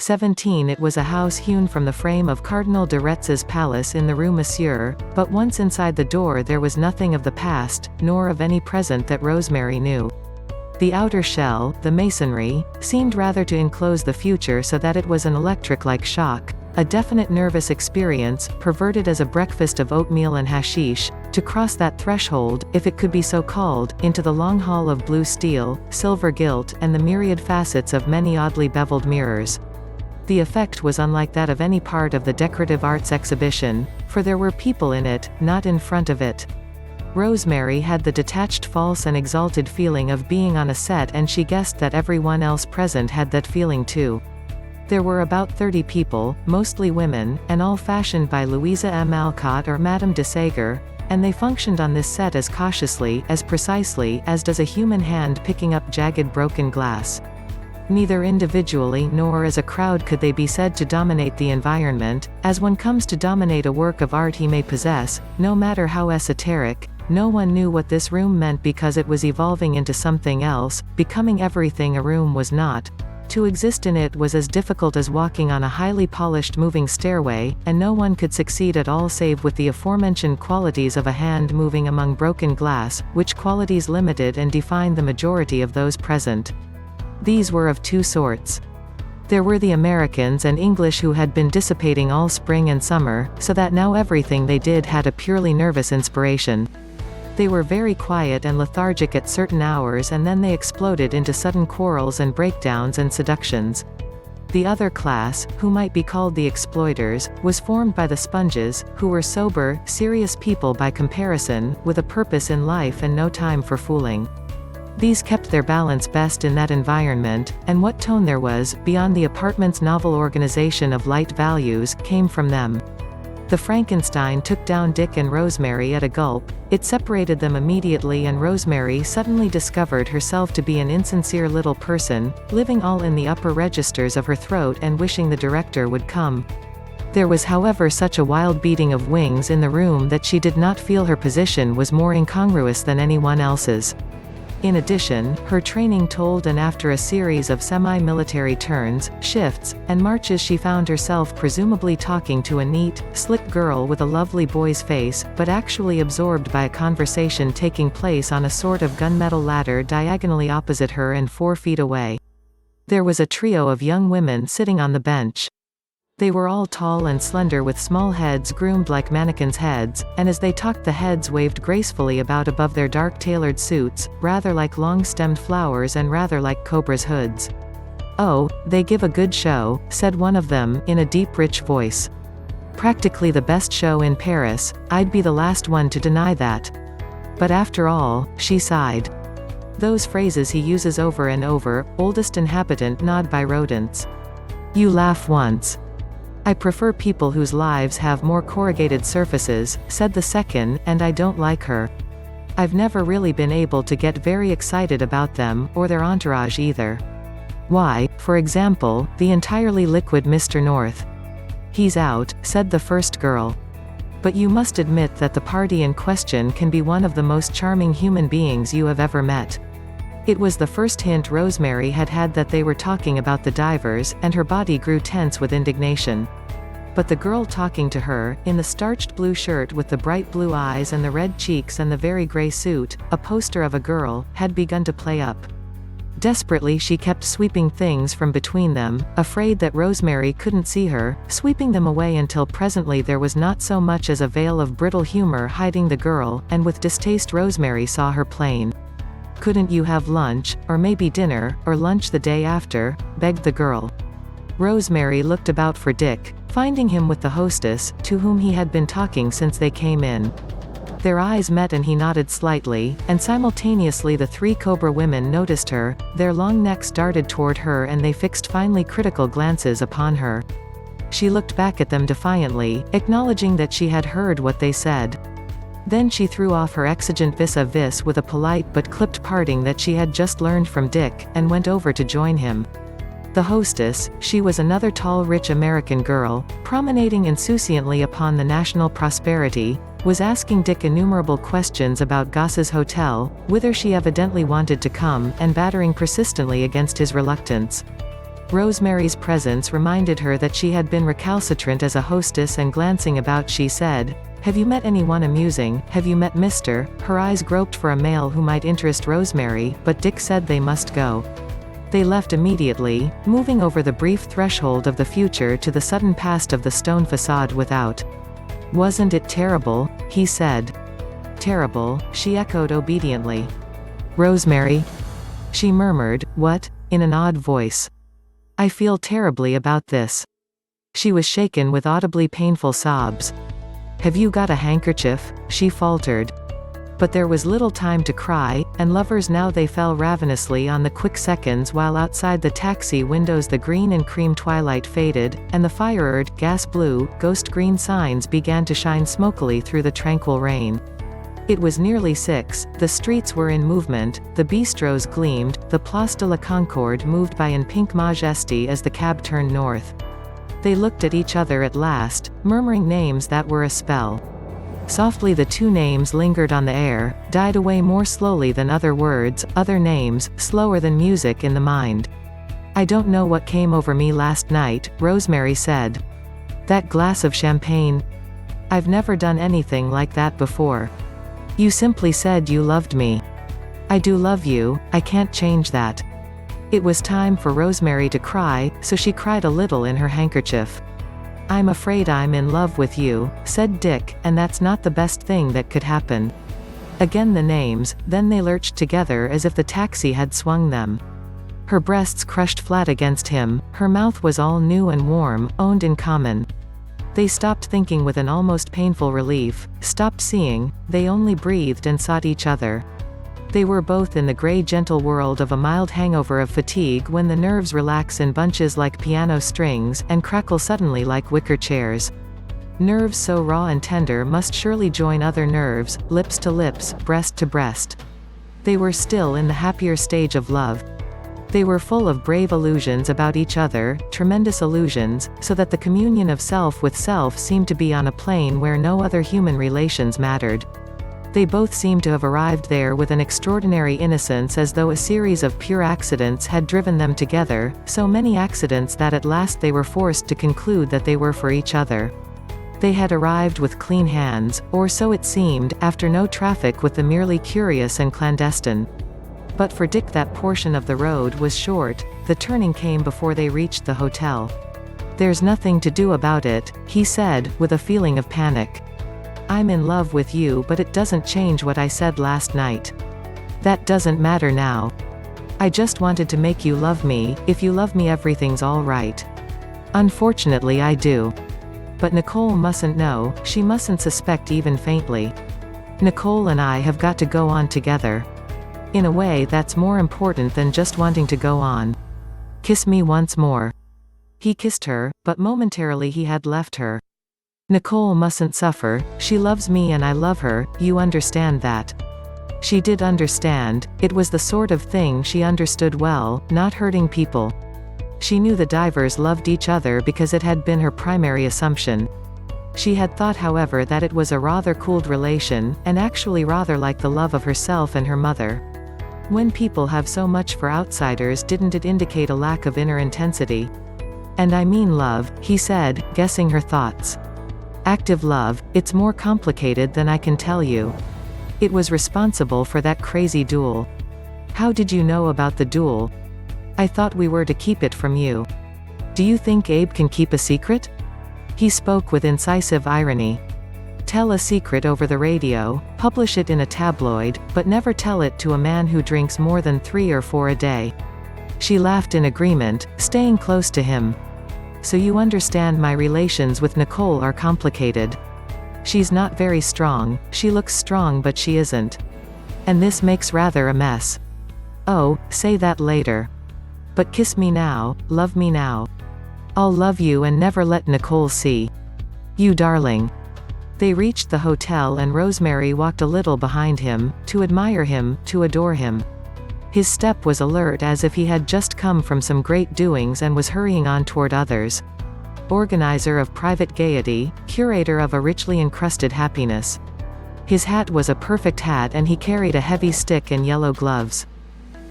17 It was a house hewn from the frame of Cardinal de Retz's palace in the Rue Monsieur, but once inside the door there was nothing of the past, nor of any present that Rosemary knew. The outer shell, the masonry, seemed rather to enclose the future so that it was an electric-like shock, a definite nervous experience, perverted as a breakfast of oatmeal and hashish, to cross that threshold, if it could be so called, into the long hall of blue steel, silver gilt, and the myriad facets of many oddly beveled mirrors. The effect was unlike that of any part of the decorative arts exhibition, for there were people in it, not in front of it. Rosemary had the detached false and exalted feeling of being on a set, and she guessed that everyone else present had that feeling too. There were about 30 people, mostly women, and all fashioned by Louisa M. Alcott or Madame de Sager, and they functioned on this set as cautiously, as precisely, as does a human hand picking up jagged broken glass. Neither individually nor as a crowd could they be said to dominate the environment, as one comes to dominate a work of art he may possess, no matter how esoteric. No one knew what this room meant because it was evolving into something else, becoming everything a room was not. To exist in it was as difficult as walking on a highly polished moving stairway, and no one could succeed at all save with the aforementioned qualities of a hand moving among broken glass, which qualities limited and defined the majority of those present. These were of two sorts. There were the Americans and English who had been dissipating all spring and summer, so that now everything they did had a purely nervous inspiration. They were very quiet and lethargic at certain hours, and then they exploded into sudden quarrels and breakdowns and seductions. The other class, who might be called the exploiters, was formed by the sponges, who were sober, serious people by comparison, with a purpose in life and no time for fooling. These kept their balance best in that environment, and what tone there was, beyond the apartment's novel organization of light values, came from them. The Frankenstein took down Dick and Rosemary at a gulp. It separated them immediately, and Rosemary suddenly discovered herself to be an insincere little person, living all in the upper registers of her throat and wishing the director would come. There was however such a wild beating of wings in the room that she did not feel her position was more incongruous than anyone else's. In addition, her training told, and after a series of semi-military turns, shifts, and marches she found herself presumably talking to a neat, slick girl with a lovely boy's face, but actually absorbed by a conversation taking place on a sort of gunmetal ladder diagonally opposite her and 4 feet away. There was a trio of young women sitting on the bench. They were all tall and slender with small heads groomed like mannequins' heads, and as they talked the heads waved gracefully about above their dark tailored suits, rather like long-stemmed flowers and rather like cobras' hoods. "Oh, they give a good show," said one of them, in a deep rich voice. "Practically the best show in Paris, I'd be the last one to deny that. But after all," she sighed. Those phrases he uses over and over, oldest inhabitant gnawed by rodents. "You laugh once. I prefer people whose lives have more corrugated surfaces," said the second, "and I don't like her. I've never really been able to get very excited about them, or their entourage either. Why, for example, the entirely liquid Mr. North." "He's out," said the first girl. "But you must admit that the party in question can be one of the most charming human beings you have ever met." It was the first hint Rosemary had had that they were talking about the divers, and her body grew tense with indignation. But the girl talking to her, in the starched blue shirt with the bright blue eyes and the red cheeks and the very gray suit, a poster of a girl, had begun to play up. Desperately she kept sweeping things from between them, afraid that Rosemary couldn't see her, sweeping them away until presently there was not so much as a veil of brittle humor hiding the girl, and with distaste Rosemary saw her plain. "Couldn't you have lunch, or maybe dinner, or lunch the day after?" begged the girl. Rosemary looked about for Dick, finding him with the hostess, to whom he had been talking since they came in. Their eyes met and he nodded slightly, and simultaneously the 3 cobra women noticed her, their long necks darted toward her and they fixed finely critical glances upon her. She looked back at them defiantly, acknowledging that she had heard what they said. Then she threw off her exigent vis-a-vis with a polite but clipped parting that she had just learned from Dick, and went over to join him. The hostess, she was another tall rich American girl, promenading insouciantly upon the national prosperity, was asking Dick innumerable questions about Goss's hotel, whither she evidently wanted to come, and battering persistently against his reluctance. Rosemary's presence reminded her that she had been recalcitrant as a hostess, and glancing about she said, "Have you met anyone amusing? Have you met Mr.?" Her eyes groped for a male who might interest Rosemary, but Dick said they must go. They left immediately, moving over the brief threshold of the future to the sudden past of the stone facade without. "Wasn't it terrible?" he said. "Terrible," she echoed obediently. "Rosemary?" she murmured. "What?" in an odd voice. "I feel terribly about this." She was shaken with audibly painful sobs. "Have you got a handkerchief?" she faltered. But there was little time to cry, and lovers now they fell ravenously on the quick seconds while outside the taxi windows the green and cream twilight faded, and the fire-red, gas blue, ghost green signs began to shine smokily through the tranquil rain. It was nearly 6, the streets were in movement, the bistros gleamed, the Place de la Concorde moved by in pink majesty as the cab turned north. They looked at each other at last, murmuring names that were a spell. Softly the two names lingered on the air, died away more slowly than other words, other names, slower than music in the mind. "I don't know what came over me last night," Rosemary said. "That glass of champagne? I've never done anything like that before. You simply said you loved me. I do love you, I can't change that." It was time for Rosemary to cry, so she cried a little in her handkerchief. "I'm afraid I'm in love with you," said Dick, "and that's not the best thing that could happen." Again the names, then they lurched together as if the taxi had swung them. Her breasts crushed flat against him, her mouth was all new and warm, owned in common. They stopped thinking with an almost painful relief, stopped seeing, they only breathed and sought each other. They were both in the gray gentle world of a mild hangover of fatigue when the nerves relax in bunches like piano strings, and crackle suddenly like wicker chairs. Nerves so raw and tender must surely join other nerves, lips to lips, breast to breast. They were still in the happier stage of love. They were full of brave illusions about each other, tremendous illusions, so that the communion of self with self seemed to be on a plane where no other human relations mattered. They both seemed to have arrived there with an extraordinary innocence, as though a series of pure accidents had driven them together, so many accidents that at last they were forced to conclude that they were for each other. They had arrived with clean hands, or so it seemed, after no traffic with the merely curious and clandestine. But for Dick that portion of the road was short, the turning came before they reached the hotel. "There's nothing to do about it," he said, with a feeling of panic. "I'm in love with you, but it doesn't change what I said last night. That doesn't matter now. I just wanted to make you love me. If you love me everything's all right. Unfortunately I do. But Nicole mustn't know, she mustn't suspect even faintly. Nicole and I have got to go on together. In a way that's more important than just wanting to go on. Kiss me once more." He kissed her, but momentarily he had left her. "Nicole mustn't suffer, she loves me and I love her, you understand that." She did understand, it was the sort of thing she understood well, not hurting people. She knew the divers loved each other because it had been her primary assumption. She had thought however that it was a rather cooled relation, and actually rather like the love of herself and her mother. When people have so much for outsiders, didn't it indicate a lack of inner intensity? "And I mean love," he said, guessing her thoughts. "Active love, it's more complicated than I can tell you. It was responsible for that crazy duel." "How did you know about the duel?" "I thought we were to keep it from you." "Do you think Abe can keep a secret?" He spoke with incisive irony. "Tell a secret over the radio, publish it in a tabloid, but never tell it to a man who drinks more than 3 or 4 a day." She laughed in agreement, staying close to him. "So you understand my relations with Nicole are complicated. She's not very strong, she looks strong but she isn't. And this makes rather a mess." "Oh, say that later. But kiss me now, love me now. I'll love you and never let Nicole see. You darling." They reached the hotel and Rosemary walked a little behind him, to admire him, to adore him. His step was alert as if he had just come from some great doings and was hurrying on toward others. Organizer of private gaiety, curator of a richly encrusted happiness. His hat was a perfect hat and he carried a heavy stick and yellow gloves.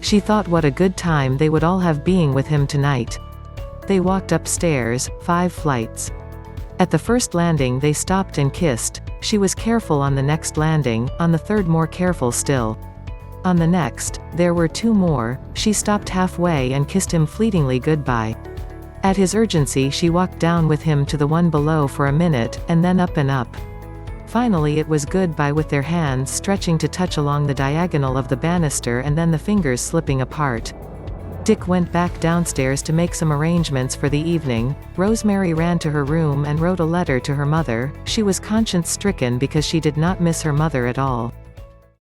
She thought what a good time they would all have being with him tonight. They walked upstairs, 5 flights. At the first landing they stopped and kissed. She was careful on the next landing, on the third more careful still. On the next, there were 2 more, she stopped halfway and kissed him fleetingly goodbye. At his urgency she walked down with him to the one below for a minute, and then up and up. Finally it was goodbye with their hands stretching to touch along the diagonal of the banister and then the fingers slipping apart. Dick went back downstairs to make some arrangements for the evening. Rosemary ran to her room and wrote a letter to her mother. She was conscience-stricken because she did not miss her mother at all.